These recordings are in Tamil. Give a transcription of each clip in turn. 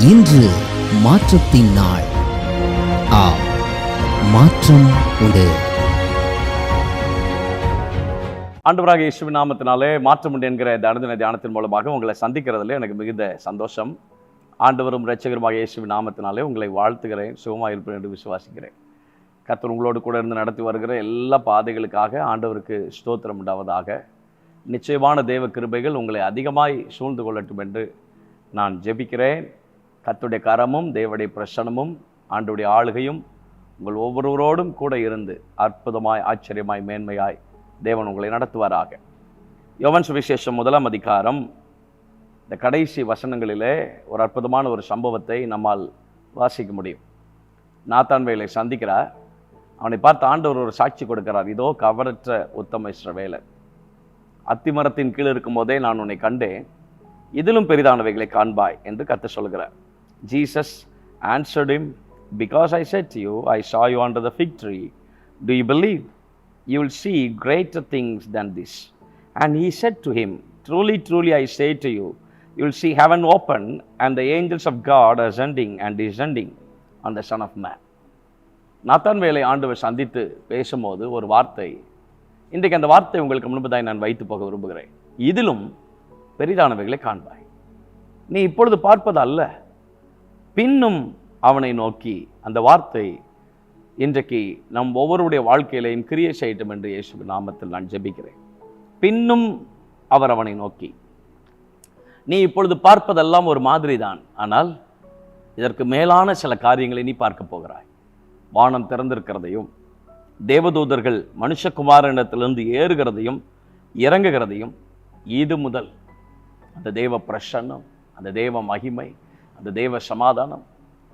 இன்று மாற்றத்தின் நாள். மாற்றம் உண்டு. ஆண்டவராக இயேசுவின் நாமத்தினாலே மாற்றம் உண்டு என்கிற இந்த அனுதின தியானத்தின் மூலமாக உங்களை சந்திக்கிறதுல எனக்கு மிகுந்த சந்தோஷம். ஆண்டவரும் இரட்சகருமாக இயேசுவின் நாமத்தினாலே உங்களை வாழ்த்துகிறேன், சுகமாக இருப்பேன் என்று விசுவாசிக்கிறேன். கர்த்தர் உங்களோடு கூட இருந்து நடத்தி வருகிற எல்லா பாதைகளுக்காக ஆண்டவருக்கு ஸ்தோத்திரம் உண்டாவதாக. நிச்சயமான தேவ கிருபைகள் உங்களை அதிகமாய் சூழ்ந்து கொள்ளட்டும் என்று நான் ஜெபிக்கிறேன். கர்த்தருடைய கரமும் தேவனுடைய பிரசன்னமும் ஆண்டவருடைய ஆளுகையும் உங்கள் ஒவ்வொருவரோடும் கூட இருந்து அற்புதமாய் ஆச்சரியமாய் மேன்மையாய் தேவன் உங்களை நடத்துவாராக. யோவான் சுவிசேஷம் 1ஆம் அதிகாரம் இந்த கடைசி வசனங்களிலே ஒரு அற்புதமான ஒரு சம்பவத்தை நம்மால் வாசிக்க முடியும். நாத்தான்வேலை சந்திக்கிறார். அவனை பார்த்து ஆண்டவர் ஒரு சாட்சி கொடுக்கிறார். இதோ கவரற்ற உத்தம இஸ்ரவேலன், அத்திமரத்தின் கீழ் இருக்கும் போதே நான் உன்னை கண்டேன், இதிலும் பெரிதானவைகளை காண்பாய் என்று கர்த்தர் சொல்கிறார். Jesus answered him, because I said to you, I saw you under the fig tree. Do you believe? You will see greater things than this. And he said to him, truly, truly, I say to you, you will see heaven open and the angels of God ascending and descending on the Son of Man. நாத்தான்வேலை ஆண்டவர் சந்தித்து பேசும்போது ஒரு வார்த்தை, இன்றைக்கு அந்த வார்த்தை உங்களுக்கு முன்பதாய் நான் வைத்து போக விரும்புகிறேன். இதிலும் பெரிதானவைகளை காண்பாய். நீ இப்பொழுது பார்ப்பது அல்ல, பின்னும் அவனை நோக்கி. அந்த வார்த்தை இன்றைக்கு நம் ஒவ்வொருடைய வாழ்க்கையிலையும் கிரியை செய்யட்டும் என்று இயேசுவின் நாமத்தில் நான் ஜெபிக்கிறேன். பின்னும் அவர் அவனை நோக்கி. நீ இப்பொழுது பார்ப்பதெல்லாம் ஒரு மாதிரி தான், ஆனால் இதற்கு மேலான சில காரியங்களை நீ பார்க்க போகிறாய். வானம் திறந்திருக்கிறதையும், தேவதூதர்கள் மனுஷகுமாரனிடத்திலிருந்து ஏறுகிறதையும் இறங்குகிறதையும், இது முதல் அந்த தேவ பிரசன்னம், அந்த தேவ மகிமை, அந்த தேவ சமாதானம்,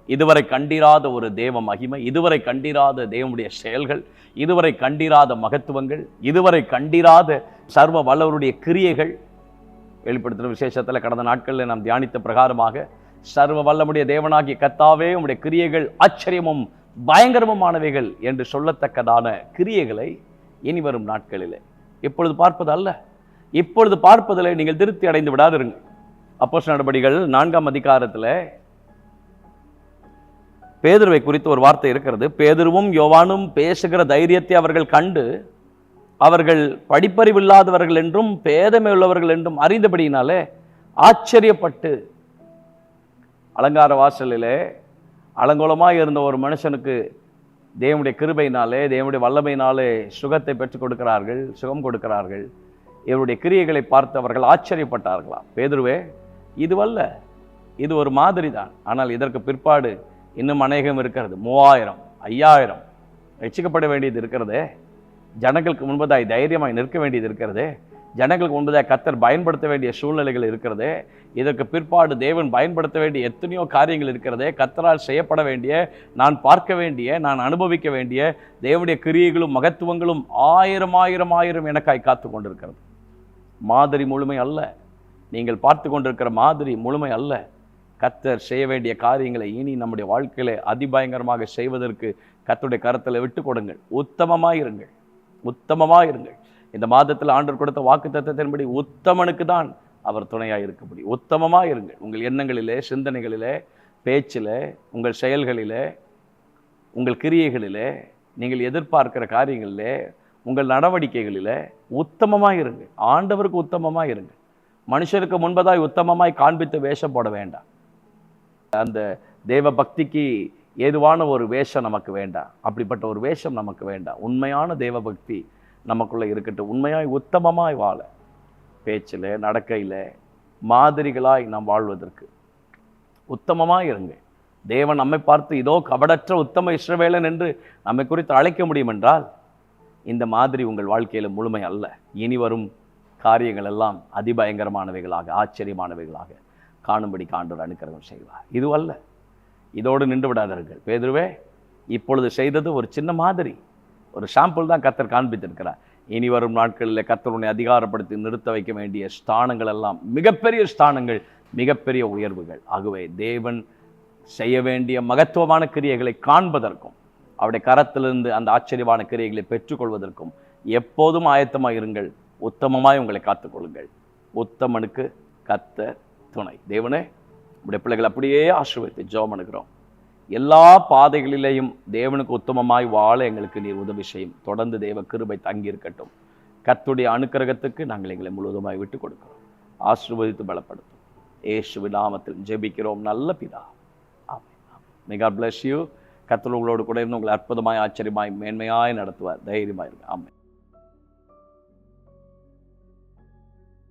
இதுவரை கண்டிராத ஒரு தேவ மகிமை, இதுவரை கண்டிராத தேவனுடைய செயல்கள், இதுவரை கண்டிராத மகத்துவங்கள், இதுவரை கண்டிராத சர்வ வல்லவருடைய கிரியைகள் வெளிப்படுத்தின விசேஷத்தில் கடந்த நாட்களில் நாம் தியானித்த பிரகாரமாக சர்வ வல்லமுடைய தேவனாகிய கர்த்தாவே உம்முடைய கிரியைகள் ஆச்சரியமும் பயங்கரமானவைகள் என்று சொல்லத்தக்கதான கிரியைகளை இனி வரும் நாட்களில் இப்பொழுது பார்ப்பது அல்ல, இப்பொழுது பார்ப்பதில் நீங்கள் திருப்தி அடைந்து விடாதிருங்க. அப்போஸ்தலர் நடபடிகள் 4ஆம் அதிகாரத்தில் பேதுருவை குறித்து ஒரு வார்த்தை இருக்கிறது. பேதுருவும் யோவானும் பேசுகிற தைரியத்தை அவர்கள் கண்டு, அவர்கள் படிப்பறிவில்லாதவர்கள் என்றும் பேதமை உள்ளவர்கள் என்றும் அறிந்தபடியினாலே ஆச்சரியப்பட்டு, அலங்கார வாசலிலே அலங்கோலமாக இருந்த ஒரு மனுஷனுக்கு தேவனுடைய கிருபையினாலே, தேவனுடைய வல்லமையினாலே சுகத்தை பெற்றுக் கொடுக்கிறார்கள், சுகம் கொடுக்கிறார்கள். இவருடைய கிரியைகளை பார்த்து அவர்கள் ஆச்சரியப்பட்டார்களாம். பேதுருவே, இதுவல்ல, இது ஒரு மாதிரி தான், ஆனால் இதற்கு பிற்பாடு இன்னும் அநேகம் இருக்கிறது. 3000 5000 ரட்சிக்கப்பட வேண்டியது இருக்கிறதே, ஜனங்களுக்கு முன்பதாய் தைரியமாய் நிற்க வேண்டியது இருக்கிறதே, ஜனங்களுக்கு முன்பதாய் கர்த்தர் பயன்படுத்த வேண்டிய சூழ்நிலைகள் இருக்கிறதே, இதற்கு பிற்பாடு தேவன் பயன்படுத்த வேண்டிய எத்தனையோ காரியங்கள் இருக்கிறதே, கர்த்தரால் செய்யப்பட வேண்டிய, நான் பார்க்க வேண்டிய, நான் அனுபவிக்க வேண்டிய தேவனுடைய கிரியைகளும் மகத்துவங்களும் 1000 எனக்காய் காத்து கொண்டிருக்கிறது. மாதிரி முழுமை அல்ல, நீங்கள் பார்த்து கொண்டிருக்கிற மாதிரி முழுமை அல்ல. கர்த்தர் செய்ய வேண்டிய காரியங்களை இனி நம்முடைய வாழ்க்கையில அதிபயங்கரமாக செய்வதற்கு கர்த்தருடைய கரத்தில் விட்டு கொடுங்கள். உத்தமமாயிருங்கள், உத்தமமாயிருங்கள். இந்த மாதத்தில் ஆண்டவர் கொடுத்த வாக்குத்தத்தத்தின்படி உத்தமனுக்கு தான் அவர் துணையாக இருக்க முடியும். உத்தமமாயிருங்கள். உங்கள் எண்ணங்களிலே, சிந்தனைகளிலே, பேச்சிலே, உங்கள் செயல்களிலே, உங்கள் கிரியைகளிலே, நீங்கள் எதிர்பார்க்கிற காரியங்களிலே, உங்கள் நடவடிக்கைகளிலே உத்தமமாயிருங்கள். ஆண்டவருக்கு உத்தமமாயிருங்கள். மனுஷருக்கு முன்பதாய் உத்தமமாய் காண்பித்து வேஷம் போட வேண்டாம். அந்த தேவ பக்திக்கு ஏதுவான ஒரு வேஷம் நமக்கு வேண்டாம். அப்படிப்பட்ட ஒரு வேஷம் நமக்கு வேண்டாம். உண்மையான தேவ பக்தி நமக்குள்ளே இருக்கட்டும். உண்மையாய் உத்தமமாய் வாழ, பேச்சில் நடக்கையில் மாதிரிகளாய் நாம் வாழ்வதற்கு உத்தமமாய் இருங்க. தேவன் நம்மை பார்த்து இதோ கபடற்ற உத்தம இஸ்ரவேலன் என்று நம்மை குறித்து அழைக்க முடியும் என்றால், இந்த மாதிரி உங்கள் வாழ்க்கையில் முழுமை அல்ல. இனி வரும் காரியங்கள் எல்லாம் அதிபயங்கரமானவைகளாக, ஆச்சரியமானவைகளாக காணும்படி ஆண்டவர் அனுக்கிரகம் செய்வார். இதுவல்ல, இதோடு நின்று விடாதீர்கள். பேதுருவே, இப்பொழுது செய்தது ஒரு சின்ன மாதிரி, ஒரு சாம்பிள் தான் கர்த்தர் காண்பித்திருக்கிறார். இனி வரும் நாட்களில் கர்த்தருனை அதிகாரப்படுத்தி நிறுத்த வைக்க வேண்டிய ஸ்தானங்கள் எல்லாம் மிகப்பெரிய ஸ்தானங்கள், மிகப்பெரிய உயர்வுகள். ஆகவே தேவன் செய்ய வேண்டிய மகத்துவமான கிரியைகளை காண்பதற்கும், அவருடைய கரத்திலிருந்து அந்த ஆச்சரியமான கிரியைகளை பெற்றுக்கொள்வதற்கும் எப்போதும் ஆயத்தமாக இருங்கள். உத்தமமாய் உங்களை காத்துக்கொள்ளுங்கள். உத்தமனுக்கு கர்த்தர் துணை. தேவனே, உடைய பிள்ளைகள் அப்படியே ஆசீர்வதித்து ஜெபம் பண்ணுகிறோம். எல்லா பாதைகளிலேயும் தேவனுக்கு உத்தமமாய் வாழ எங்களுக்கு நீர் உதவி செய்யும். தொடர்ந்து தேவ கிருபை தங்கி இருக்கட்டும். கர்த்தருடைய அனுக்கிரகத்துக்கு நாங்கள் எங்களை முழுவதுமாய் விட்டு கொடுக்கிறோம். ஆசீர்வதித்து பலப்படுத்தும். இயேசுவின் நாமத்தில் ஜெபிக்கிறோம் நல்ல பிதா. ஆமென். May God bless you. கர்த்தர் உங்களோடு கூட இருந்து உங்களை அற்புதமாய் ஆச்சரியமாய் மேன்மையாய் நடத்துவார். தைரியமாய் இருங்க. ஆமென்.